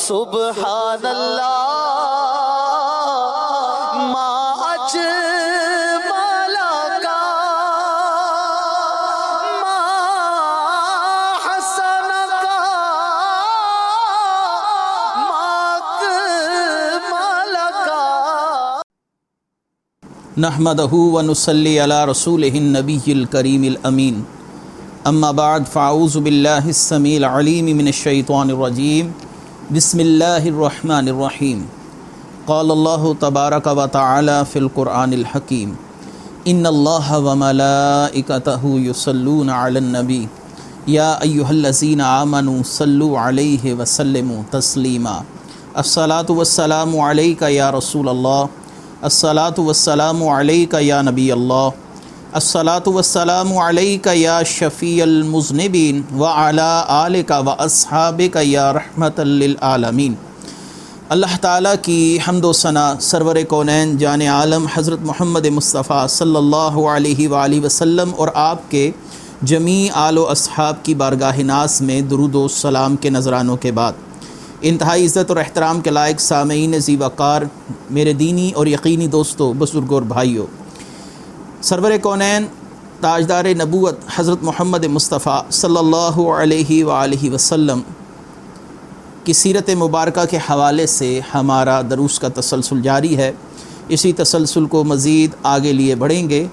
سبحان اللہ ما اجمل کا ما حسن کا ما اکمل کا نحمدہ ونصلی علی رسولہ النبی الکریم الامین اما بعد فاعوذ باللہ السمیع العلیم من الشیطان الرجیم بسم اللہ الرحمن الرحیم قال اللہ تبارک و تعالی فی القرآن الحکیم ان اللہ وملائکتہ یصلون علی النبی یا ایہا الذین آمنوا صلوا علیہ وسلموا تسلیما الصلاۃ والسلام علیک یا رسول اللہ الصلاۃ والسلام علیک یا نبی اللہ الصلاۃ والسلام علیک یا شفیع المذنبین وعلی آلک واصحابک یا رحمۃ للعالمین۔ اللہ تعالیٰ کی حمد و ثنا سرور کونین جان عالم حضرت محمد مصطفیٰ صلی اللہ علیہ وآلہ وسلم اور آپ کے جمیع آل و اصحاب کی بارگاہ ناز میں درود و سلام کے نذرانوں کے بعد انتہائی عزت اور احترام کے لائق سامعین ذی وقار، میرے دینی اور یقینی دوستو، بزرگوں اور بھائیوں، سرور کونین تاجدار نبوت حضرت محمد مصطفیٰ صلی اللہ علیہ وآلہ وسلم کی سیرت مبارکہ کے حوالے سے ہمارا دروس کا تسلسل جاری ہے۔ اسی تسلسل کو مزید آگے لیے بڑھیں گے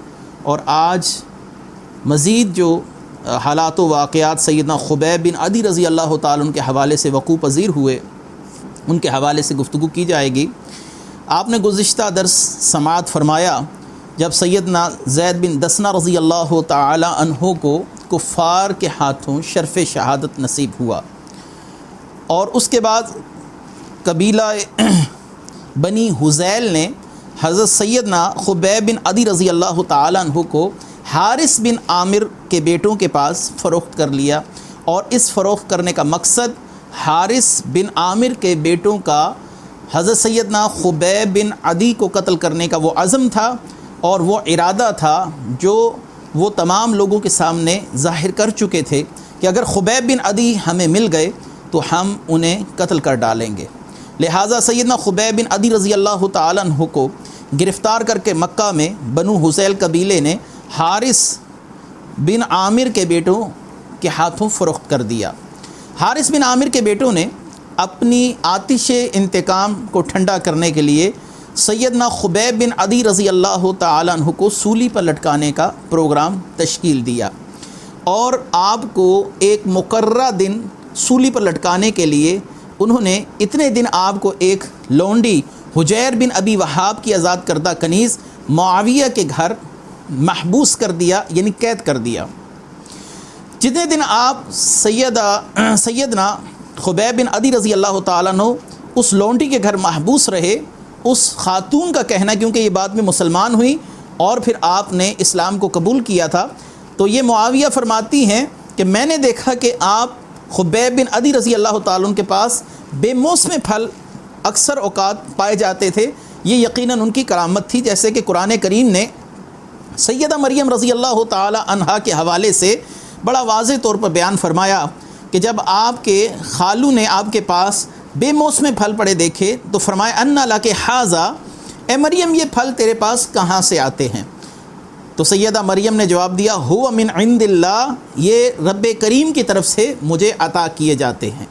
اور آج مزید جو حالات و واقعات سیدنا خبیب بن عدی رضی اللہ تعالیٰ عنہ کے حوالے سے وقوع پذیر ہوئے، ان کے حوالے سے گفتگو کی جائے گی۔ آپ نے گزشتہ درس سماعت فرمایا جب سیدنا زید بن دسنہ رضی اللہ تعالی عنہ کو کفار کے ہاتھوں شرف شہادت نصیب ہوا، اور اس کے بعد قبیلہ بنی حذیل نے حضرت سیدنا خبیب بن عدی رضی اللہ تعالی عنہ کو حارث بن عامر کے بیٹوں کے پاس فروخت کر لیا، اور اس فروخت کرنے کا مقصد حارث بن عامر کے بیٹوں کا حضرت سیدنا خبیب بن عدی کو قتل کرنے کا وہ عزم تھا اور وہ ارادہ تھا جو وہ تمام لوگوں کے سامنے ظاہر کر چکے تھے کہ اگر خبیب بن عدی ہمیں مل گئے تو ہم انہیں قتل کر ڈالیں گے۔ لہٰذا سیدنا خبیب بن عدی رضی اللہ تعالیٰ عنہ کو گرفتار کر کے مکہ میں بنو حذیل قبیلے نے حارث بن عامر کے بیٹوں کے ہاتھوں فروخت کر دیا۔ حارث بن عامر کے بیٹوں نے اپنی آتش انتقام کو ٹھنڈا کرنے کے لیے سیدنا خبیب بن عدی رضی اللہ تعالیٰ عنہ کو سولی پر لٹکانے کا پروگرام تشکیل دیا، اور آپ کو ایک مقررہ دن سولی پر لٹکانے کے لیے انہوں نے اتنے دن آپ کو ایک لونڈی حجیر بن ابی وہاب کی آزاد کردہ کنیز معاویہ کے گھر محبوس کر دیا، یعنی قید کر دیا۔ جتنے دن آپ سیدنا خبیب بن عدی رضی اللہ تعالیٰ عنہ اس لونڈی کے گھر محبوس رہے، اس خاتون کا کہنا، کیونکہ یہ بعد میں مسلمان ہوئی اور پھر آپ نے اسلام کو قبول کیا تھا، تو یہ معاویہ فرماتی ہیں کہ میں نے دیکھا کہ آپ خبیب بن عدی رضی اللہ تعالیٰ عنہ کے پاس بے موسم پھل اکثر اوقات پائے جاتے تھے۔ یہ یقیناً ان کی کرامت تھی، جیسے کہ قرآن کریم نے سیدہ مریم رضی اللہ تعالی عنہا کے حوالے سے بڑا واضح طور پر بیان فرمایا کہ جب آپ کے خالو نے آپ کے پاس بے موسم پھل پڑے دیکھے تو فرمایا انا لک ھذا، اے مریم یہ پھل تیرے پاس کہاں سے آتے ہیں؟ تو سیدہ مریم نے جواب دیا ہو من عند اللہ، یہ رب کریم کی طرف سے مجھے عطا کیے جاتے ہیں۔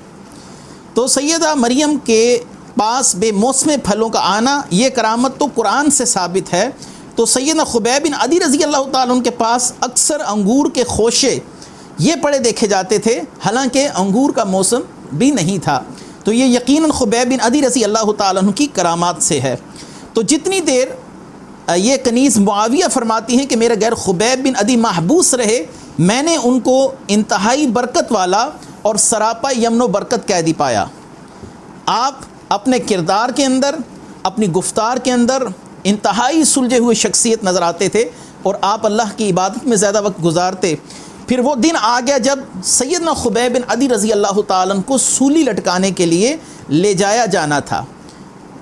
تو سیدہ مریم کے پاس بے موسم پھلوں کا آنا، یہ کرامت تو قرآن سے ثابت ہے۔ تو سیدنا خبیب بن عدی رضی اللہ تعالیٰ عنہ کے پاس اکثر انگور کے خوشے یہ پڑے دیکھے جاتے تھے، حالانکہ انگور کا موسم بھی نہیں تھا۔ تو یہ یقیناً خبیب بن عدی رضی اللہ تعالیٰ عنہ کی کرامات سے ہے۔ تو جتنی دیر یہ کنیز معاویہ فرماتی ہیں کہ میرے غیر خبیب بن عدی محبوس رہے، میں نے ان کو انتہائی برکت والا اور سراپا یمن و برکت قیدی پایا۔ آپ اپنے کردار کے اندر، اپنی گفتار کے اندر انتہائی سلجھے ہوئے شخصیت نظر آتے تھے، اور آپ اللہ کی عبادت میں زیادہ وقت گزارتے۔ پھر وہ دن آ گیا جب سیدنا خبیب بن عدی رضی اللہ تعالیٰ عنہ کو سولی لٹکانے کے لیے لے جایا جانا تھا۔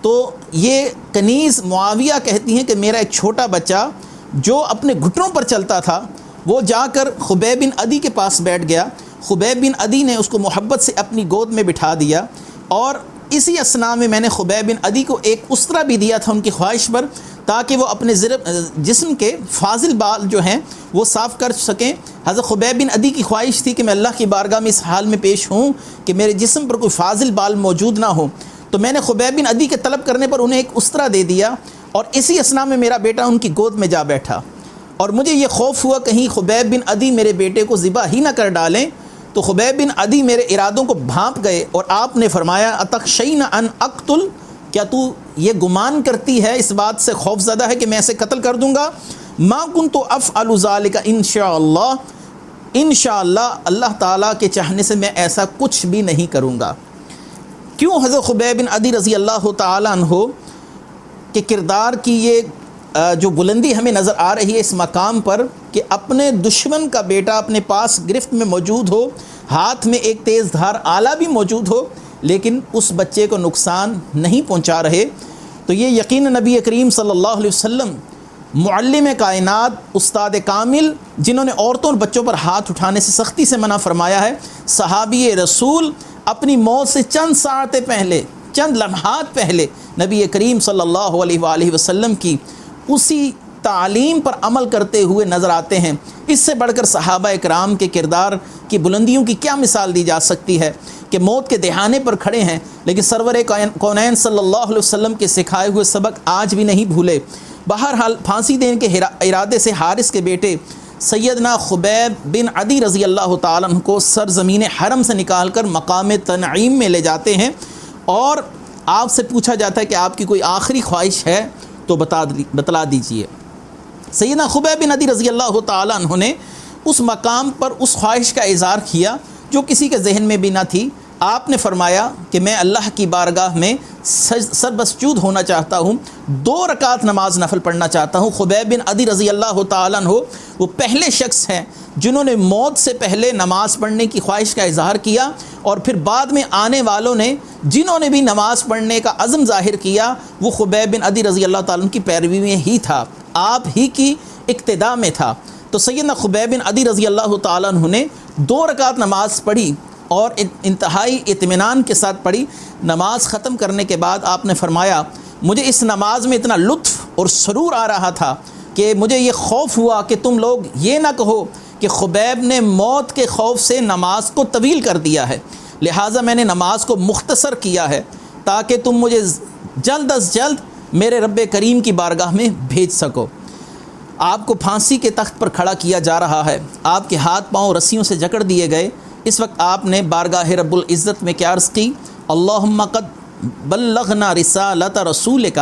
تو یہ کنیز معاویہ کہتی ہیں کہ میرا ایک چھوٹا بچہ جو اپنے گھٹنوں پر چلتا تھا، وہ جا کر خبیب بن عدی کے پاس بیٹھ گیا۔ خبیب بن عدی نے اس کو محبت سے اپنی گود میں بٹھا دیا، اور اسی اسنا میں نے خبیب بن عدی کو ایک استرا بھی دیا تھا ان کی خواہش پر، تاکہ وہ اپنے جسم کے فاضل بال جو ہیں وہ صاف کر سکیں۔ حضرت خبیب بن عدی کی خواہش تھی کہ میں اللہ کی بارگاہ میں اس حال میں پیش ہوں کہ میرے جسم پر کوئی فاضل بال موجود نہ ہو، تو میں نے خبیب بن عدی کے طلب کرنے پر انہیں ایک استرا دے دیا، اور اسی اسنا میں میرا بیٹا ان کی گود میں جا بیٹھا، اور مجھے یہ خوف ہوا کہیں خبیب بن عدی میرے بیٹے کو ذبح ہی نہ کر ڈالیں۔ تو خبیب بن عدی میرے ارادوں کو بھانپ گئے، اور آپ نے فرمایا اتخشین ان اقتل، کیا تو یہ گمان کرتی ہے، اس بات سے خوف زدہ ہے کہ میں اسے قتل کر دوں گا؟ ما کنت افعل ذلک انشاءاللہ، انشاءاللہ اللہ تعالیٰ کے چاہنے سے میں ایسا کچھ بھی نہیں کروں گا۔ کیوں حضرت خبیب بن عدی رضی اللہ تعالیٰ عنہ کے کردار کی یہ جو بلندی ہمیں نظر آ رہی ہے اس مقام پر کہ اپنے دشمن کا بیٹا اپنے پاس گرفت میں موجود ہو، ہاتھ میں ایک تیز دھار آلہ بھی موجود ہو، لیکن اس بچے کو نقصان نہیں پہنچا رہے، تو یہ یقین نبی کریم صلی اللہ علیہ وسلم معلم کائنات، استاد کامل، جنہوں نے عورتوں اور بچوں پر ہاتھ اٹھانے سے سختی سے منع فرمایا ہے، صحابی رسول اپنی موت سے چند ساعتیں پہلے، چند لمحات پہلے نبی کریم صلی اللہ علیہ وآلہ وسلم کی اسی تعلیم پر عمل کرتے ہوئے نظر آتے ہیں۔ اس سے بڑھ کر صحابہ اکرام کے کردار کی بلندیوں کی کیا مثال دی جا سکتی ہے کہ موت کے دہانے پر کھڑے ہیں، لیکن سرور کونین صلی اللہ علیہ وسلم کے سکھائے ہوئے سبق آج بھی نہیں بھولے۔ بہرحال پھانسی دینے کے ارادے سے حارث کے بیٹے سیدنا خبیب بن عدی رضی اللہ تعالیٰ عنہ کو سرزمین حرم سے نکال کر مقام تنعیم میں لے جاتے ہیں، اور آپ سے پوچھا جاتا ہے کہ آپ کی کوئی آخری خواہش ہے تو بتلا دیجئے۔ سیدنا خبیب بن عدی رضی اللہ تعالیٰ عنہ نے اس مقام پر اس خواہش کا اظہار کیا جو کسی کے ذہن میں بھی نہ تھی۔ آپ نے فرمایا کہ میں اللہ کی بارگاہ میں سربسجود ہونا چاہتا ہوں، 2 رکعت نماز نفل پڑھنا چاہتا ہوں۔ خبیب بن عدی رضی اللہ تعالیٰ عنہ وہ پہلے شخص ہیں جنہوں نے موت سے پہلے نماز پڑھنے کی خواہش کا اظہار کیا، اور پھر بعد میں آنے والوں نے جنہوں نے بھی نماز پڑھنے کا عزم ظاہر کیا وہ خبیب بن عدی رضی اللہ تعالیٰ عنہ کی پیروی میں ہی تھا، آپ ہی کی اقتداء میں تھا۔ تو سیدنا خبیب بن عدی رضی اللہ تعالیٰ عنہ نے 2 رکعت نماز پڑھی، اور انتہائی اطمینان کے ساتھ پڑھی۔ نماز ختم کرنے کے بعد آپ نے فرمایا مجھے اس نماز میں اتنا لطف اور سرور آ رہا تھا کہ مجھے یہ خوف ہوا کہ تم لوگ یہ نہ کہو کہ خبیب نے موت کے خوف سے نماز کو طویل کر دیا ہے، لہٰذا میں نے نماز کو مختصر کیا ہے تاکہ تم مجھے جلد از جلد میرے رب کریم کی بارگاہ میں بھیج سکو۔ آپ کو پھانسی کے تخت پر کھڑا کیا جا رہا ہے، آپ کے ہاتھ پاؤں رسیوں سے جکڑ دیے گئے۔ اس وقت آپ نے بارگاہ رب العزت میں کیا عرض کی؟ اللہم قد بلغنا رسالت رسولک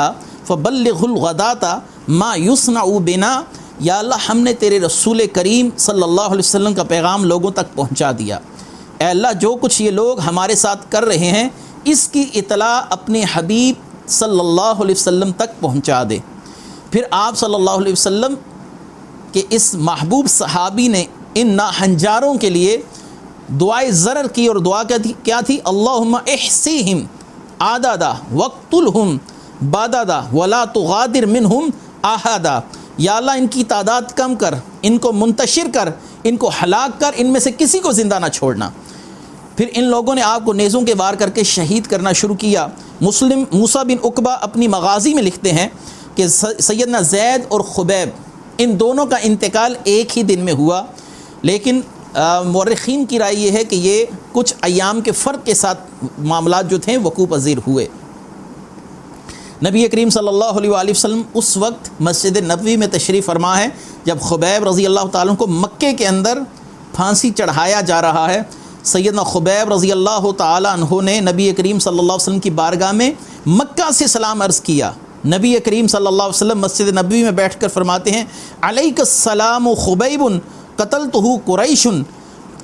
فبلغ الغداۃ ما یصنع بنا، یا اللہ ہم نے تیرے رسول کریم صلی اللہ علیہ وسلم کا پیغام لوگوں تک پہنچا دیا، اے اللہ جو کچھ یہ لوگ ہمارے ساتھ کر رہے ہیں اس کی اطلاع اپنے حبیب صلی اللہ علیہ وسلم تک پہنچا دے۔ پھر آپ صلی اللہ علیہ وسلم کے اس محبوب صحابی نے ان ناہنجاروں کے لیے دعائے ضرر کی، اور دعا کیا تھی؟ اللہم احصیہم عددا واقتلہم بددا ولا تغادر منہم احدا، یا اللہ ان کی تعداد کم کر، ان کو منتشر کر، ان کو ہلاک کر، ان میں سے کسی کو زندہ نہ چھوڑنا۔ پھر ان لوگوں نے آپ کو نیزوں کے وار کر کے شہید کرنا شروع کیا۔ مسلم موسیٰ بن عقبہ اپنی مغازی میں لکھتے ہیں کہ سیدنا زید اور خبیب ان دونوں کا انتقال ایک ہی دن میں ہوا، لیکن مورخین کی رائے یہ ہے کہ یہ کچھ ایام کے فرق کے ساتھ معاملات جو تھے وقوع پذیر ہوئے۔ نبی کریم صلی اللہ علیہ وآلہ وسلم اس وقت مسجد نبوی میں تشریف فرما ہے جب خبیب رضی اللہ تعالیٰ کو مکے کے اندر پھانسی چڑھایا جا رہا ہے۔ سیدنا خبیب رضی اللہ تعالیٰ عنہ نے نبی کریم صلی اللہ علیہ وسلم کی بارگاہ میں مکہ سے سلام عرض کیا۔ نبی کریم صلی اللہ علیہ وسلم مسجد نبوی میں بیٹھ کر فرماتے ہیں علیک السلام خبیب قتلتہ قریش،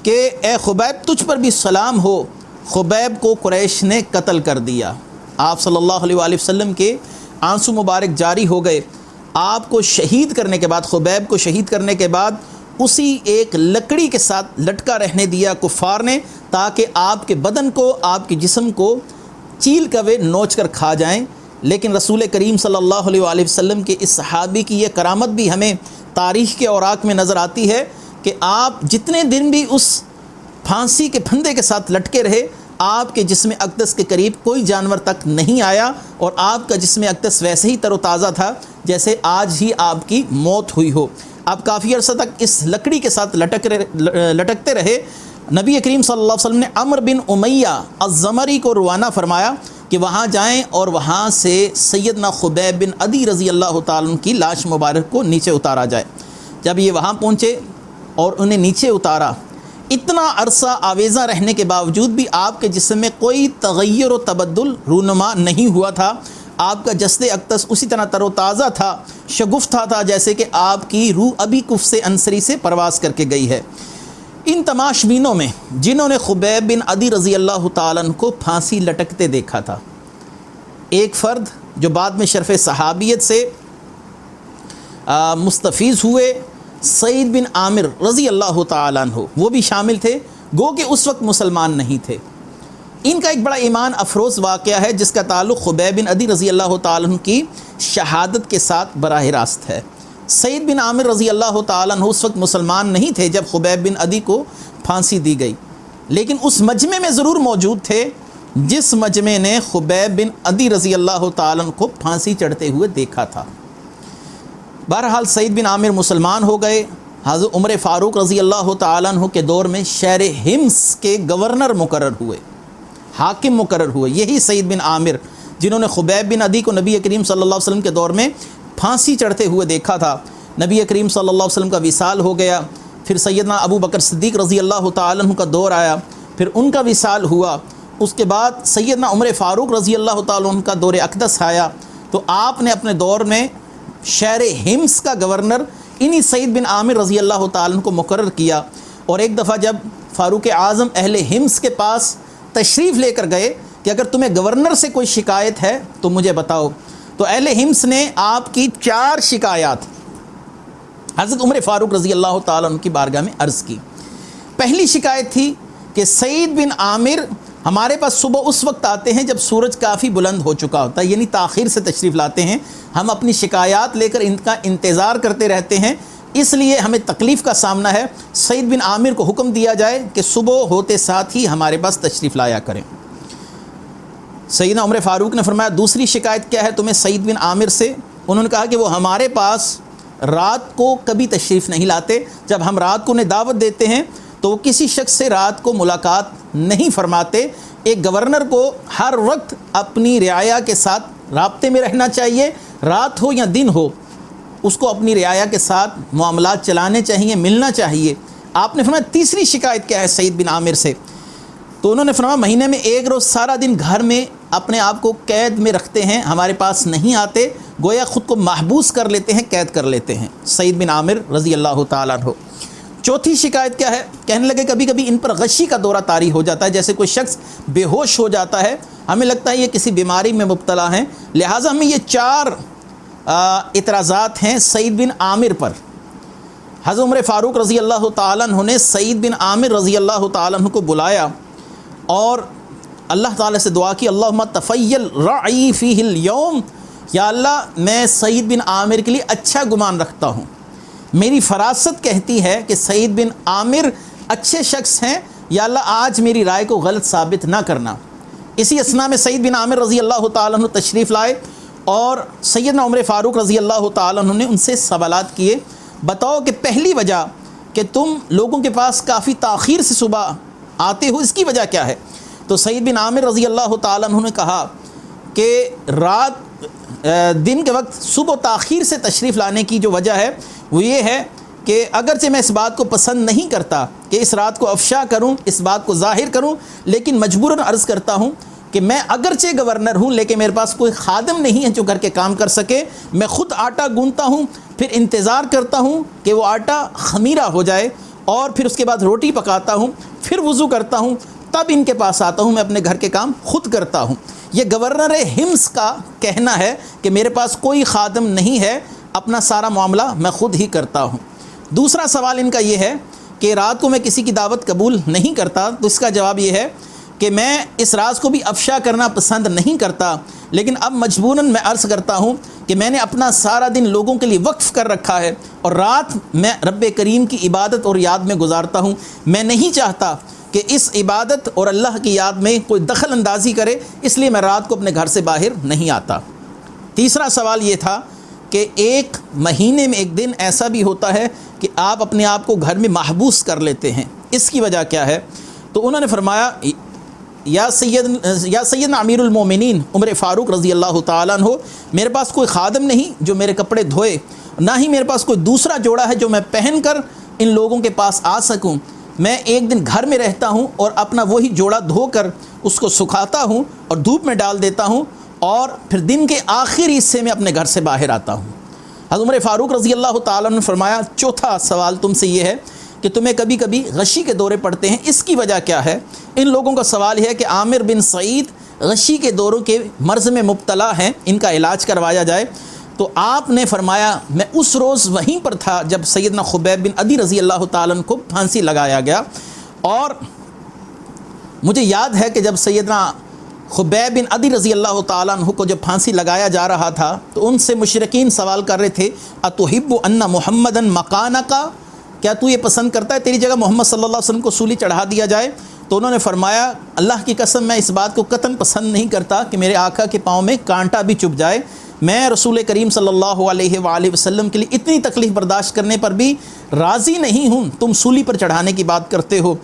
کہ اے خبیب تجھ پر بھی سلام ہو، خبیب کو قریش نے قتل کر دیا۔ آپ صلی اللہ علیہ وآلہ وسلم کے آنسو مبارک جاری ہو گئے۔ آپ کو شہید کرنے کے بعد، خبیب کو شہید کرنے کے بعد اسی ایک لکڑی کے ساتھ لٹکا رہنے دیا کفار نے، تاکہ آپ کے بدن کو، آپ کے جسم کو چیل کوے نوچ کر کھا جائیں۔ لیکن رسول کریم صلی اللہ علیہ وآلہ وسلم کے اس صحابی کی یہ کرامت بھی ہمیں تاریخ کے اوراق میں نظر آتی ہے کہ آپ جتنے دن بھی اس پھانسی کے پھندے کے ساتھ لٹکے رہے، آپ کے جسم اقدس کے قریب کوئی جانور تک نہیں آیا اور آپ کا جسم اقدس ویسے ہی تر و تازہ تھا جیسے آج ہی آپ کی موت ہوئی ہو۔ آپ کافی عرصہ تک اس لکڑی کے ساتھ لٹکتے رہے۔ نبی کریم صلی اللہ علیہ وسلم نے عمرو بن امیہ الزمری کو روانہ فرمایا کہ وہاں جائیں اور وہاں سے سیدنا خبیب بن عدی رضی اللہ تعالیٰ عنہ کی لاش مبارک کو نیچے اتارا جائے۔ جب یہ وہاں پہنچے اور انہیں نیچے اتارا، اتنا عرصہ آویزاں رہنے کے باوجود بھی آپ کے جسم میں کوئی تغیر و تبدل رونما نہیں ہوا تھا۔ آپ کا جسد اقدس اسی طرح تر و تازہ تھا، شگفتہ تھا جیسے کہ آپ کی روح ابھی کفس انصری سے پرواز کر کے گئی ہے۔ ان تماشبینوں میں جنہوں نے خبیب بن عدی رضی اللہ تعالیٰ عنہ کو پھانسی لٹکتے دیکھا تھا، ایک فرد جو بعد میں شرف صحابیت سے مستفیض ہوئے، سعید بن عامر رضی اللہ تعالیٰ عنہ، وہ بھی شامل تھے، گو کہ اس وقت مسلمان نہیں تھے۔ ان کا ایک بڑا ایمان افروز واقعہ ہے جس کا تعلق خبیب بن عدی رضی اللہ تعالیٰ عنہ کی شہادت کے ساتھ براہ راست ہے۔ سعید بن عامر رضی اللہ تعالیٰ عنہ اس وقت مسلمان نہیں تھے جب خبیب بن عدی کو پھانسی دی گئی، لیکن اس مجمع میں ضرور موجود تھے جس مجمع نے خبیب بن عدی رضی اللہ تعالیٰ عنہ کو پھانسی چڑھتے ہوئے دیکھا تھا۔ بہرحال سعید بن عامر مسلمان ہو گئے۔ حضرت عمر فاروق رضی اللہ تعالیٰ عنہ کے دور میں شہر حمص کے گورنر مقرر ہوئے، حاکم مقرر ہوئے، یہی سعید بن عامر جنہوں نے خبیب بن عدی کو نبی کریم صلی اللہ علیہ وسلم کے دور میں پھانسی چڑھتے ہوئے دیکھا تھا۔ نبی کریم صلی اللہ علیہ وسلم کا وصال ہو گیا، پھر سیدنا ابو بکر صدیق رضی اللہ تعالیٰ عنہ کا دور آیا، پھر ان کا وصال ہوا، اس کے بعد سیدنا عمر فاروق رضی اللہ تعالیٰ عنہ کا دور اقدس آیا، تو آپ نے اپنے دور میں شہر حمص کا گورنر انہی سعید بن عامر رضی اللہ تعالیٰ عنہ کو مقرر کیا۔ اور ایک دفعہ جب فاروق اعظم اہل حمص کے پاس تشریف لے کر گئے کہ اگر تمہیں گورنر سے کوئی شکایت ہے تو مجھے بتاؤ، تو اہل حمص نے آپ کی 4 شکایات حضرت عمر فاروق رضی اللہ تعالیٰ عنہ کی بارگاہ میں عرض کی۔ پہلی شکایت تھی کہ سعید بن عامر ہمارے پاس صبح اس وقت آتے ہیں جب سورج کافی بلند ہو چکا ہوتا ہے، یعنی تاخیر سے تشریف لاتے ہیں، ہم اپنی شکایات لے کر ان کا انتظار کرتے رہتے ہیں، اس لیے ہمیں تکلیف کا سامنا ہے۔ سعید بن عامر کو حکم دیا جائے کہ صبح ہوتے ساتھ ہی ہمارے پاس تشریف لایا کریں۔ سیدنا عمر فاروق نے فرمایا دوسری شکایت کیا ہے تمہیں سعید بن عامر سے؟ انہوں نے کہا کہ وہ ہمارے پاس رات کو کبھی تشریف نہیں لاتے، جب ہم رات کو انہیں دعوت دیتے ہیں تو وہ کسی شخص سے رات کو ملاقات نہیں فرماتے۔ ایک گورنر کو ہر وقت اپنی رعایا کے ساتھ رابطے میں رہنا چاہیے، رات ہو یا دن ہو، اس کو اپنی رعایا کے ساتھ معاملات چلانے چاہیے، ملنا چاہیے۔ آپ نے فرمایا تیسری شکایت کیا ہے سعید بن عامر سے؟ تو انہوں نے فرمایا مہینے میں ایک روز سارا دن گھر میں اپنے آپ کو قید میں رکھتے ہیں، ہمارے پاس نہیں آتے، گویا خود کو محبوس کر لیتے ہیں، قید کر لیتے ہیں۔ سعید بن عامر رضی اللہ تعالیٰ عنہ۔ چوتھی شکایت کیا ہے؟ کہنے لگے کبھی کبھی ان پر غشی کا دورہ طاری ہو جاتا ہے، جیسے کوئی شخص بے ہوش ہو جاتا ہے، ہمیں لگتا ہے یہ کسی بیماری میں مبتلا ہیں، لہٰذا ہمیں یہ 4 اعتراضات ہیں سعید بن عامر پر۔ حضرت عمر فاروق رضی اللہ تعالیٰ عنہ نے سعید بن عامر رضی اللہ تعالیٰ عنہ کو بلایا اور اللہ تعالیٰ سے دعا کی، اللہم تفیل رعی فیہ اليوم، یا اللہ میں سعید بن عامر کے لیے اچھا گمان رکھتا ہوں، میری فراست کہتی ہے کہ سعید بن عامر اچھے شخص ہیں، یا اللہ آج میری رائے کو غلط ثابت نہ کرنا۔ اسی اثناء میں سعید بن عامر رضی اللہ تعالیٰ عنہ تشریف لائے اور سیدنا عمر فاروق رضی اللہ تعالیٰ عنہ نے ان سے سوالات کیے، بتاؤ کہ پہلی وجہ کہ تم لوگوں کے پاس کافی تاخیر سے صبح آتے ہو، اس کی وجہ کیا ہے؟ تو سعید بن عامر رضی اللہ تعالیٰ عنہ نے کہا کہ دن کے وقت صبح تاخیر سے تشریف لانے کی جو وجہ ہے وہ یہ ہے کہ اگرچہ میں اس بات کو پسند نہیں کرتا کہ اس رات کو افشا کروں، اس بات کو ظاہر کروں، لیکن مجبوراً عرض کرتا ہوں کہ میں اگرچہ گورنر ہوں لیکن میرے پاس کوئی خادم نہیں ہے جو گھر کے کام کر سکے، میں خود آٹا گوندتا ہوں، پھر انتظار کرتا ہوں کہ وہ آٹا خمیرہ ہو جائے اور پھر اس کے بعد روٹی پکاتا ہوں، پھر وضو کرتا ہوں، تب ان کے پاس آتا ہوں، میں اپنے گھر کے کام خود کرتا ہوں۔ یہ گورنر حمص کا کہنا ہے کہ میرے پاس کوئی خادم نہیں ہے، اپنا سارا معاملہ میں خود ہی کرتا ہوں۔ دوسرا سوال ان کا یہ ہے کہ رات کو میں کسی کی دعوت قبول نہیں کرتا، تو اس کا جواب یہ ہے کہ میں اس راز کو بھی افشا کرنا پسند نہیں کرتا، لیکن اب مجبوراً میں عرض کرتا ہوں کہ میں نے اپنا سارا دن لوگوں کے لیے وقف کر رکھا ہے اور رات میں رب کریم کی عبادت اور یاد میں گزارتا ہوں۔ میں نہیں چاہتا کہ اس عبادت اور اللہ کی یاد میں کوئی دخل اندازی کرے، اس لیے میں رات کو اپنے گھر سے باہر نہیں آتا۔ تیسرا سوال یہ تھا کہ ایک مہینے میں ایک دن ایسا بھی ہوتا ہے کہ آپ اپنے آپ کو گھر میں محبوس کر لیتے ہیں، اس کی وجہ کیا ہے؟ تو انہوں نے فرمایا یا سیدنا امیر المومنین عمر فاروق رضی اللہ تعالیٰ عنہ، میرے پاس کوئی خادم نہیں جو میرے کپڑے دھوئے، نہ ہی میرے پاس کوئی دوسرا جوڑا ہے جو میں پہن کر ان لوگوں کے پاس آ سکوں۔ میں ایک دن گھر میں رہتا ہوں اور اپنا وہی جوڑا دھو کر اس کو سکھاتا ہوں اور دھوپ میں ڈال دیتا ہوں، اور پھر دن کے آخری حصے میں اپنے گھر سے باہر آتا ہوں۔ حضرت عمر فاروق رضی اللہ تعالیٰ نے فرمایا چوتھا سوال تم سے یہ ہے کہ تمہیں کبھی کبھی غشی کے دورے پڑتے ہیں، اس کی وجہ کیا ہے؟ ان لوگوں کا سوال ہے کہ عامر بن سعید غشی کے دوروں کے مرض میں مبتلا ہیں، ان کا علاج کروایا جائے۔ تو آپ نے فرمایا میں اس روز وہیں پر تھا جب سیدنا خبیب بن عدی رضی اللہ تعالیٰ عنہ کو پھانسی لگایا گیا، اور مجھے یاد ہے کہ جب سیدنا خبیب بن عدی رضی اللہ تعالیٰ عنہ کو جب پھانسی لگایا جا رہا تھا تو ان سے مشرکین سوال کر رہے تھے اتحب ان محمدا مکانکا، کیا تو یہ پسند کرتا ہے تیری جگہ محمد صلی اللہ علیہ وسلم کو سولی چڑھا دیا جائے؟ تو انہوں نے فرمایا اللہ کی قسم میں اس بات کو قطعاً پسند نہیں کرتا کہ میرے آقا کے پاؤں میں کانٹا بھی چبھ جائے، میں رسول کریم صلی اللہ علیہ وآلہ وسلم کے لیے اتنی تکلیف برداشت کرنے پر بھی راضی نہیں ہوں، تم سولی پر چڑھانے کی بات کرتے ہو۔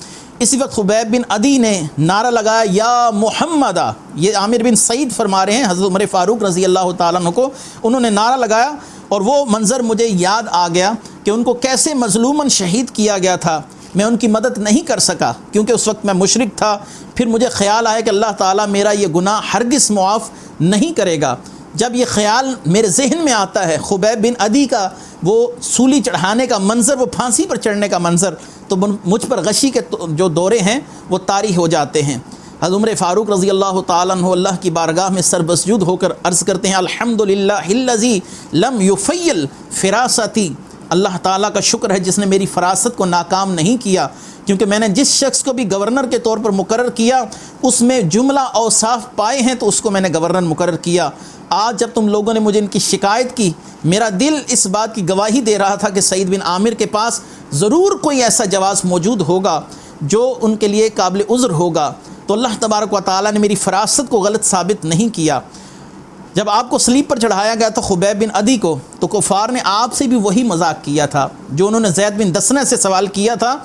اسی وقت خبیب بن عدی نے نعرہ لگایا یا محمد، یہ عامر بن سعید فرما رہے ہیں حضرت عمر فاروق رضی اللہ تعالیٰ عنہ کو انہوں نے نعرہ لگایا، اور وہ منظر مجھے یاد آ گیا کہ ان کو کیسے مظلوماً شہید کیا گیا تھا۔ میں ان کی مدد نہیں کر سکا کیونکہ اس وقت میں مشرک تھا۔ پھر مجھے خیال آیا کہ اللہ تعالیٰ میرا یہ گناہ ہرگز معاف نہیں کرے گا۔ جب یہ خیال میرے ذہن میں آتا ہے خبیب بن عدی کا وہ سولی چڑھانے کا منظر، وہ پھانسی پر چڑھنے کا منظر، تو مجھ پر غشی کے جو دورے ہیں وہ طاری ہو جاتے ہیں۔ حضرت عمر فاروق رضی اللہ تعالیٰ عنہ اللہ کی بارگاہ میں سر بسجود ہو کر عرض کرتے ہیں الحمدللہ الذی لم یفیل فراستی، اللہ تعالیٰ کا شکر ہے جس نے میری فراست کو ناکام نہیں کیا، کیونکہ میں نے جس شخص کو بھی گورنر کے طور پر مقرر کیا اس میں جملہ اوصاف پائے ہیں تو اس کو میں نے گورنر مقرر کیا۔ آج جب تم لوگوں نے مجھے ان کی شکایت کی، میرا دل اس بات کی گواہی دے رہا تھا کہ سعید بن عامر کے پاس ضرور کوئی ایسا جواز موجود ہوگا جو ان کے لیے قابل عذر ہوگا، تو اللہ تبارک و تعالیٰ نے میری فراست کو غلط ثابت نہیں کیا۔ جب آپ کو صلیب پر چڑھایا گیا تھا خبیب بن عدی کو، تو کفار نے آپ سے بھی وہی مذاق کیا تھا جو انہوں نے زید بن دسنہ سے سوال کیا تھا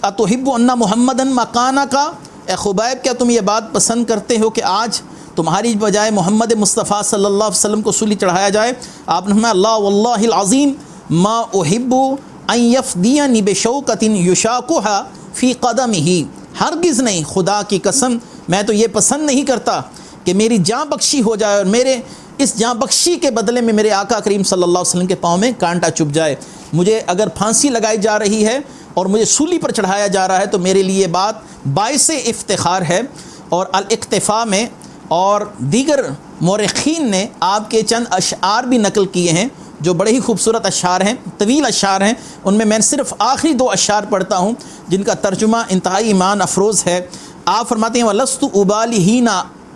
اتحب ان محمدا مکانکا، اے خبیب کیا تم یہ بات پسند کرتے ہو کہ آج تمہاری بجائے محمد مصطفیٰ صلی اللہ علیہ وسلم کو سولی چڑھایا جائے؟ آپ نے فرمایا اللہ واللہ العظیم ما احب ان یفدینی بشوکۃ یشاکها فی قدمہ، ہرگز نہیں، خدا کی قسم میں تو یہ پسند نہیں کرتا کہ میری جاں بخشی ہو جائے اور میرے اس جاں بخشی کے بدلے میں میرے آقا کریم صلی اللہ علیہ وسلم کے پاؤں میں کانٹا چبھ جائے۔ مجھے اگر پھانسی لگائی جا رہی ہے اور مجھے سولی پر چڑھایا جا رہا ہے تو میرے لیے بات باعث افتخار ہے۔ اور الاقتفاء میں اور دیگر مورخین نے آپ کے چند اشعار بھی نقل کیے ہیں جو بڑے ہی خوبصورت اشعار ہیں، طویل اشعار ہیں، ان میں صرف آخری دو اشعار پڑھتا ہوں جن کا ترجمہ انتہائی ایمان افروز ہے۔ آپ فرماتے ہیں وَلَسْتُ أُبَالِي حِينَ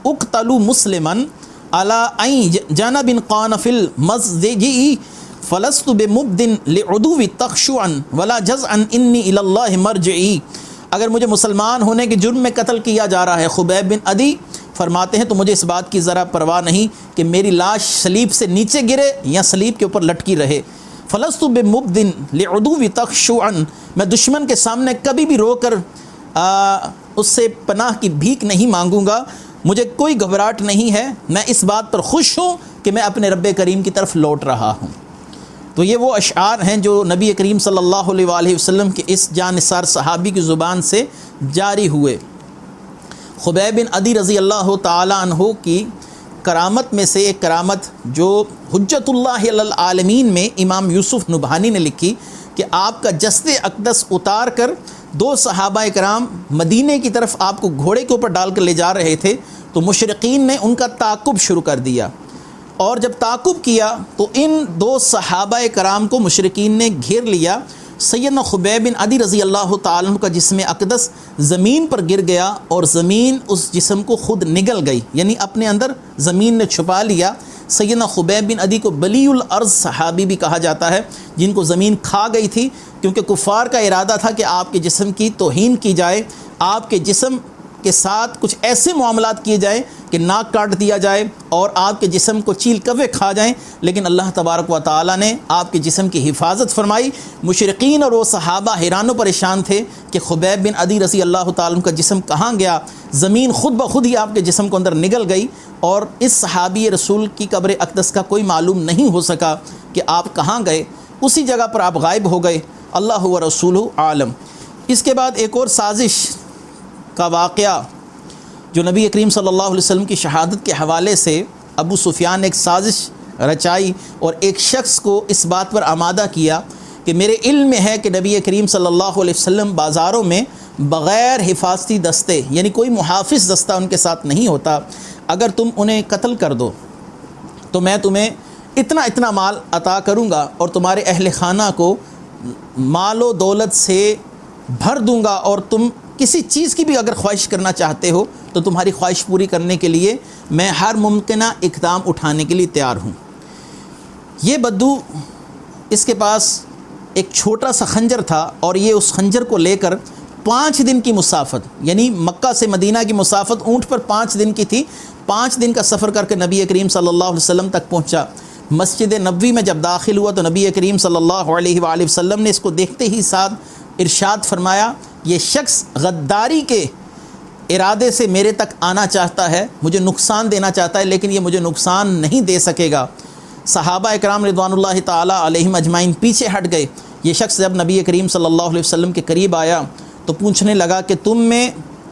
اُقْتَلُ مُسْلِمًا عَلَىٰ أَيِّ جَانِبٍ قَانَ فِي الْمَضْجِعِ فَلَسْتُ بِمُبْدٍ لِعُدُوِّ تَخْشُعًا وَلَا جَزْعًا إِنِّي إِلَى اللَّهِ مَرْجِعِي، اگر مجھے مسلمان ہونے کے جرم میں قتل کیا جا رہا ہے، خبیب بن عدی فرماتے ہیں، تو مجھے اس بات کی ذرا پرواہ نہیں کہ میری لاش صلیب سے نیچے گرے یا صلیب کے اوپر لٹکی رہے۔ فَلَسْتُ بِمُبْدٍ لِعُدُوِّ تَخْشُعًا، میں دشمن کے سامنے کبھی بھی رو کر اس سے پناہ کی بھیک نہیں مانگوں گا، مجھے کوئی گھبراہٹ نہیں ہے، میں اس بات پر خوش ہوں کہ میں اپنے رب کریم کی طرف لوٹ رہا ہوں۔ تو یہ وہ اشعار ہیں جو نبی کریم صلی اللہ علیہ وآلہ وسلم کے اس جان نثار صحابی کی زبان سے جاری ہوئے۔ خبیب بن عدی رضی اللہ تعالی عنہ کی کرامت میں سے ایک کرامت جو حجت اللہ علی العالمین میں امام یوسف نبہانی نے لکھی کہ آپ کا جسد اقدس اتار کر دو صحابہ کرام مدینے کی طرف آپ کو گھوڑے کے اوپر ڈال کر لے جا رہے تھے، تو مشرقین نے ان کا تعاقب شروع کر دیا، اور جب تعاقب کیا تو ان دو صحابہ کرام کو مشرقین نے گھیر لیا۔ سیدنا خبیب بن عدی رضی اللہ تعالیٰ عنہ کا جسم اقدس زمین پر گر گیا اور زمین اس جسم کو خود نگل گئی، یعنی اپنے اندر زمین نے چھپا لیا۔ سیدنا خبیب بن عدی کو بلی الارض صحابی بھی کہا جاتا ہے، جن کو زمین کھا گئی تھی، کیونکہ کفار کا ارادہ تھا کہ آپ کے جسم کی توہین کی جائے، آپ کے جسم کے ساتھ کچھ ایسے معاملات کیے جائیں کہ ناک کاٹ دیا جائے اور آپ کے جسم کو چیل کوے کھا جائیں، لیکن اللہ تبارک و تعالیٰ نے آپ کے جسم کی حفاظت فرمائی۔ مشرقین اور وہ صحابہ حیران و پریشان تھے کہ خبیب بن عدی رضی اللہ تعالیٰ عنہ کا جسم کہاں گیا، زمین خود بخود ہی آپ کے جسم کو اندر نگل گئی، اور اس صحابی رسول کی قبر اقدس کا کوئی معلوم نہیں ہو سکا کہ آپ کہاں گئے، اسی جگہ پر آپ غائب ہو گئے، اللہ و رسولہ عالم۔ اس کے بعد ایک اور سازش کا واقعہ جو نبی کریم صلی اللہ علیہ وسلم کی شہادت کے حوالے سے ابو سفیان نے ایک سازش رچائی اور ایک شخص کو اس بات پر آمادہ کیا کہ میرے علم میں ہے کہ نبی کریم صلی اللہ علیہ وسلم بازاروں میں بغیر حفاظتی دستے، یعنی کوئی محافظ دستہ ان کے ساتھ نہیں ہوتا، اگر تم انہیں قتل کر دو تو میں تمہیں اتنا مال عطا کروں گا اور تمہارے اہل خانہ کو مال و دولت سے بھر دوں گا، اور تم کسی چیز کی بھی اگر خواہش کرنا چاہتے ہو تو تمہاری خواہش پوری کرنے کے لیے میں ہر ممکنہ اقدام اٹھانے کے لیے تیار ہوں۔ یہ بدو، اس کے پاس ایک چھوٹا سا خنجر تھا، اور یہ اس خنجر کو لے کر 5 دن کی مسافت، یعنی مکہ سے مدینہ کی مسافت اونٹ پر 5 دن کی تھی، 5 دن کا سفر کر کے نبی کریم صلی اللہ علیہ وسلم تک پہنچا۔ مسجد نبوی میں جب داخل ہوا تو نبی کریم صلی اللہ علیہ وآلہ وسلم نے اس کو دیکھتے ہی ساتھ ارشاد فرمایا، یہ شخص غداری کے ارادے سے میرے تک آنا چاہتا ہے، مجھے نقصان دینا چاہتا ہے، لیکن یہ مجھے نقصان نہیں دے سکے گا۔ صحابہ اکرام رضوان اللہ تعالیٰ علیہم اجمعین پیچھے ہٹ گئے۔ یہ شخص جب نبی کریم صلی اللہ علیہ وسلم کے قریب آیا تو پوچھنے لگا کہ تم میں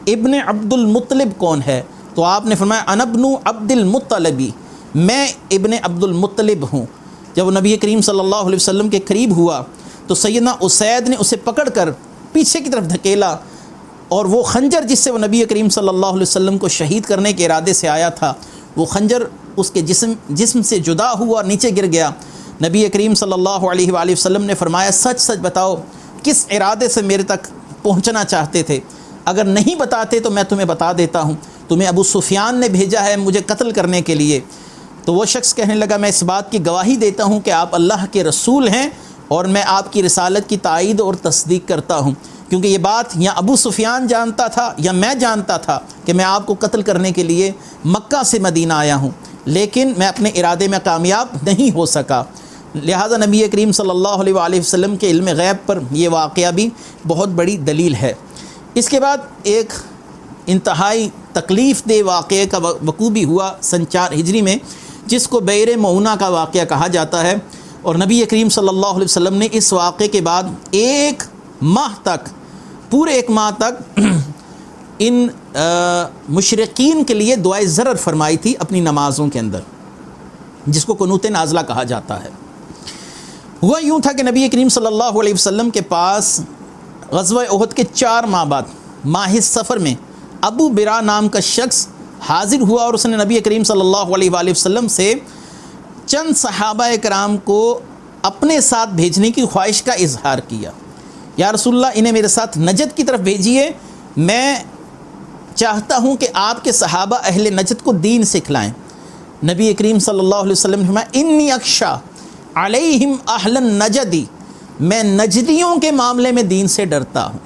ابن عبد المطلب کون ہے؟ تو آپ نے فرمایا انا ابن عبد المطلبی، میں ابن عبد المطلب ہوں۔ جب وہ نبی کریم صلی اللہ علیہ وسلم کے قریب ہوا تو سیدنا اسید نے اسے پکڑ کر پیچھے کی طرف دھکیلا، اور وہ خنجر جس سے وہ نبی کریم صلی اللہ علیہ وسلم کو شہید کرنے کے ارادے سے آیا تھا، وہ خنجر اس کے جسم سے جدا ہوا اور نیچے گر گیا۔ نبی کریم صلی اللہ علیہ وآلہ وسلم نے فرمایا سچ سچ بتاؤ کس ارادے سے میرے تک پہنچنا چاہتے تھے، اگر نہیں بتاتے تو میں تمہیں بتا دیتا ہوں، تمہیں ابو سفیان نے بھیجا ہے مجھے قتل کرنے کے لیے۔ تو وہ شخص کہنے لگا میں اس بات کی گواہی دیتا ہوں کہ آپ اللہ کے رسول ہیں، اور میں آپ کی رسالت کی تائید اور تصدیق کرتا ہوں، کیونکہ یہ بات یا ابو سفیان جانتا تھا یا میں جانتا تھا کہ میں آپ کو قتل کرنے کے لیے مکہ سے مدینہ آیا ہوں، لیکن میں اپنے ارادے میں کامیاب نہیں ہو سکا۔ لہٰذا نبی کریم صلی اللہ علیہ وآلہ وسلم کے علم غیب پر یہ واقعہ بھی بہت بڑی دلیل ہے۔ اس کے بعد ایک انتہائی تکلیف دہ واقعے کا وقوع بھی ہوا سن 4 ہجری میں، جس کو بئر معونہ کا واقعہ کہا جاتا ہے، اور نبی کریم صلی اللہ علیہ وسلم نے اس واقعے کے بعد پورے ایک ماہ تک ان مشرقین کے لیے دعائے ضرر فرمائی تھی اپنی نمازوں کے اندر، جس کو قنوت نازلہ کہا جاتا ہے۔ ہوا یوں تھا کہ نبی کریم صلی اللہ علیہ وسلم کے پاس غزوہ احد کے 4 ماہ بعد ماہ سفر میں ابو برا نام کا شخص حاضر ہوا، اور اس نے نبی کریم صلی اللہ علیہ وآلہ وسلم سے چند صحابہ کرام کو اپنے ساتھ بھیجنے کی خواہش کا اظہار کیا۔ یا رسول اللہ انہیں میرے ساتھ نجد کی طرف بھیجیے، میں چاہتا ہوں کہ آپ کے صحابہ اہل نجد کو دین سکھلائیں۔ نبی کریم صلی اللہ علیہ وسلم نے فرمایا انی اخشا علیہم اہل النجدی، میں نجدیوں کے معاملے میں دین سے ڈرتا ہوں،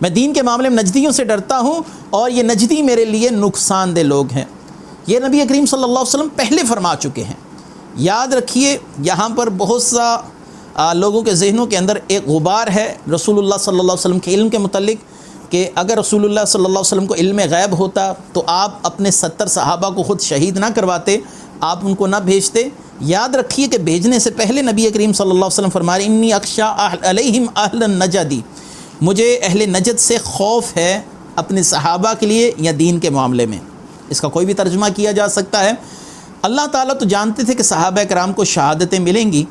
میں دین کے معاملے میں نجدیوں سے ڈرتا ہوں، اور یہ نجدی میرے لیے نقصان دہ لوگ ہیں۔ یہ نبی کریم صلی اللہ علیہ وسلم پہلے فرما چکے ہیں۔ یاد رکھیے یہاں پر بہت سا لوگوں کے ذہنوں کے اندر ایک غبار ہے رسول اللہ صلی اللہ علیہ وسلم کے علم کے متعلق، کہ اگر رسول اللہ صلی اللہ علیہ وسلم کو علم غیب ہوتا تو آپ اپنے 70 صحابہ کو خود شہید نہ کرواتے، آپ ان کو نہ بھیجتے۔ یاد رکھیے کہ بھیجنے سے پہلے نبی کریم صلی اللہ علیہ وسلم فرما رہے انی اخشا علیہم اہل النجدی، مجھے اہل نجد سے خوف ہے اپنے صحابہ کے لیے یا دین کے معاملے میں۔ اس کا کوئی بھی ترجمہ کیا جا سکتا ہے۔ اللہ تعالیٰ تو جانتے تھے کہ صحابہ کرام کو شہادتیں ملیں گی،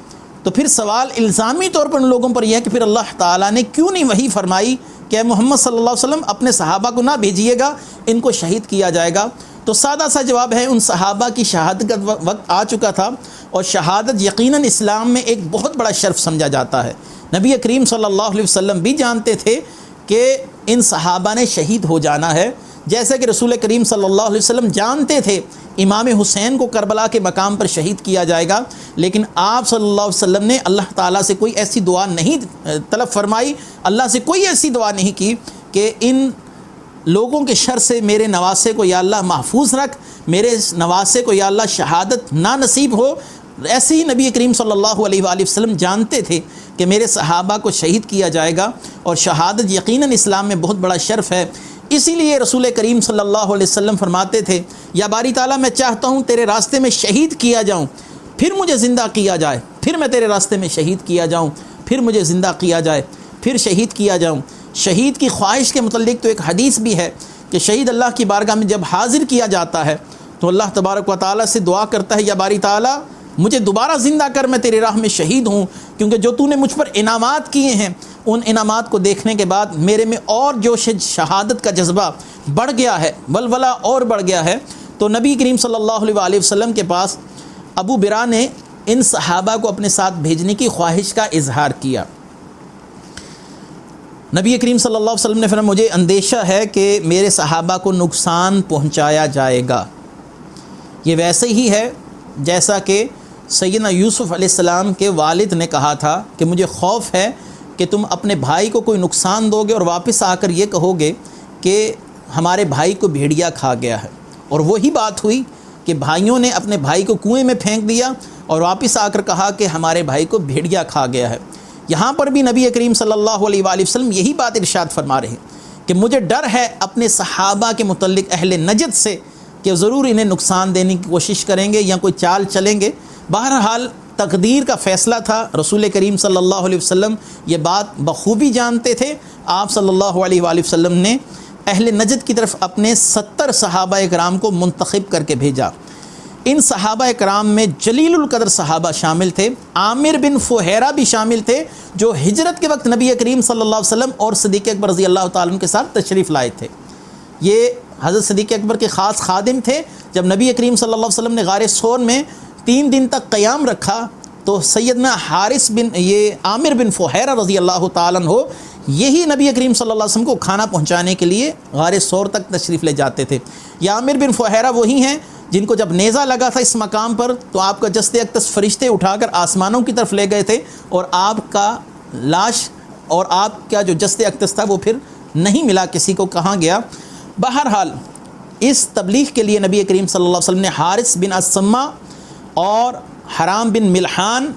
تو پھر سوال الزامی طور پر ان لوگوں پر یہ ہے کہ پھر اللہ تعالیٰ نے کیوں نہیں وحی فرمائی کہ محمد صلی اللہ علیہ وسلم اپنے صحابہ کو نہ بھیجیے گا، ان کو شہید کیا جائے گا؟ تو سادہ سا جواب ہے ان صحابہ کی شہادت کا وقت آ چکا تھا، اور شہادت یقیناً اسلام میں ایک بہت بڑا شرف سمجھا جاتا ہے۔ نبی کریم صلی اللہ علیہ وسلم بھی جانتے تھے کہ ان صحابہ نے شہید ہو جانا ہے، جیسے کہ رسول کریم صلی اللہ علیہ وسلم جانتے تھے امام حسین کو کربلا کے مقام پر شہید کیا جائے گا، لیکن آپ صلی اللہ علیہ وسلم نے اللہ تعالیٰ سے کوئی ایسی دعا نہیں طلب فرمائی، اللہ سے کوئی ایسی دعا نہیں کی کہ ان لوگوں کے شر سے میرے نواسے کو یا اللہ محفوظ رکھ، میرے نواسے کو یا اللہ شہادت نہ نصیب ہو۔ ایسے ہی نبی کریم صلی اللہ علیہ وآلہ وسلم جانتے تھے کہ میرے صحابہ کو شہید کیا جائے گا، اور شہادت یقیناً اسلام میں بہت بڑا شرف ہے۔ اسی لیے رسول کریم صلی اللہ علیہ وسلم فرماتے تھے، یا باری تعالیٰ میں چاہتا ہوں تیرے راستے میں شہید کیا جاؤں، پھر مجھے زندہ کیا جائے، پھر میں تیرے راستے میں شہید کیا جاؤں، پھر مجھے زندہ کیا جائے، پھر شہید کیا جاؤں۔ شہید کی خواہش کے متعلق تو ایک حدیث بھی ہے کہ شہید اللہ کی بارگاہ میں جب حاضر کیا جاتا ہے تو اللہ تبارک و تعالیٰ سے دعا کرتا ہے، یا باری تعالیٰ مجھے دوبارہ زندہ کر، میں تیری راہ میں شہید ہوں، کیونکہ جو تو نے مجھ پر انعامات کیے ہیں ان انعامات کو دیکھنے کے بعد میرے میں اور جوش شہادت کا جذبہ بڑھ گیا ہے، ولولہ اور بڑھ گیا ہے۔ تو نبی کریم صلی اللہ علیہ وآلہ وسلم کے پاس ابو برا نے ان صحابہ کو اپنے ساتھ بھیجنے کی خواہش کا اظہار کیا۔ نبی کریم صلی اللہ علیہ وسلم نے فرمایا، مجھے اندیشہ ہے کہ میرے صحابہ کو نقصان پہنچایا جائے گا۔ یہ ویسے ہی ہے جیسا کہ سیدنا یوسف علیہ السلام کے والد نے کہا تھا کہ مجھے خوف ہے کہ تم اپنے بھائی کو کوئی نقصان دو گے اور واپس آ کر یہ کہو گے کہ ہمارے بھائی کو بھیڑیا کھا گیا ہے۔ اور وہی بات ہوئی کہ بھائیوں نے اپنے بھائی کو کنویں میں پھینک دیا اور واپس آ کر کہا کہ ہمارے بھائی کو بھیڑیا کھا گیا ہے۔ یہاں پر بھی نبی کریم صلی اللہ علیہ وآلہ وسلم یہی بات ارشاد فرما رہے ہیں کہ مجھے ڈر ہے اپنے صحابہ کے متعلق اہل نجد سے کہ ضرور انہیں نقصان دینے کی کوشش کریں گے یا کوئی چال چلیں گے۔ بہرحال تقدیر کا فیصلہ تھا، رسول کریم صلی اللہ علیہ وسلم یہ بات بخوبی جانتے تھے۔ آپ صلی اللہ علیہ وآلہ وسلم نے اہل نجد کی طرف اپنے 70 صحابہ کرام کو منتخب کر کے بھیجا۔ ان صحابہ کرام میں جلیل القدر صحابہ شامل تھے، عامر بن فہیرہ بھی شامل تھے جو ہجرت کے وقت نبی کریم صلی اللہ علیہ وسلم اور صدیق اکبر رضی اللہ تعالیٰ عنہ کے ساتھ تشریف لائے تھے۔ یہ حضرت صدیق اکبر کے خاص خادم تھے۔ جب نبی کریم صلی اللہ علیہ وسلم نے غار ثور میں 3 دن تک قیام رکھا تو سیدنا حارث بن عامر بن فہیرہ رضی اللہ تعالیٰ عنہ یہی نبی کریم صلی اللہ علیہ وسلم کو کھانا پہنچانے کے لیے غار ثور تک تشریف لے جاتے تھے۔ یہ عامر بن فہیرہ وہی ہیں جن کو جب نیزہ لگا تھا اس مقام پر تو آپ کا جسد اقدس فرشتے اٹھا کر آسمانوں کی طرف لے گئے تھے، اور آپ کا لاش اور آپ کا جو جسد اقدس تھا وہ پھر نہیں ملا، کسی کو کہاں گیا۔ بہرحال اس تبلیغ کے لیے نبی کریم صلی اللہ علیہ وسلم نے حارث بن السمہ اور حرام بن ملحان،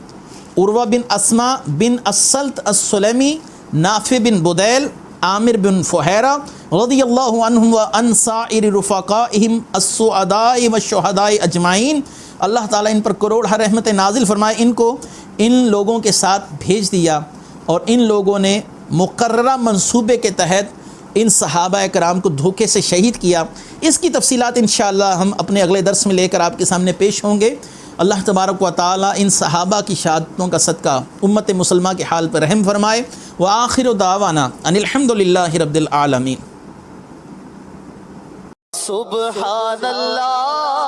عروہ بن اسما بن السلط السلمی، نافع بن بدیل، عامر بن فہیرہ رضی اللہ عنہم وعن سائر رفقائہم السعداء والشہداء اجمعین، اللہ تعالیٰ ان پر کروڑ رحمت نازل فرمائے، ان کو ان لوگوں کے ساتھ بھیج دیا، اور ان لوگوں نے مقررہ منصوبے کے تحت ان صحابہ کرام کو دھوکے سے شہید کیا۔ اس کی تفصیلات انشاءاللہ ہم اپنے اگلے درس میں لے کر آپ کے سامنے پیش ہوں گے۔ اللہ تبارک و تعالیٰ ان صحابہ کی شہادتوں کا صدقہ امت مسلمہ کے حال پر رحم فرمائے۔ وآخر دعوانا ان الحمدللہ رب العالمین۔ سبحان اللہ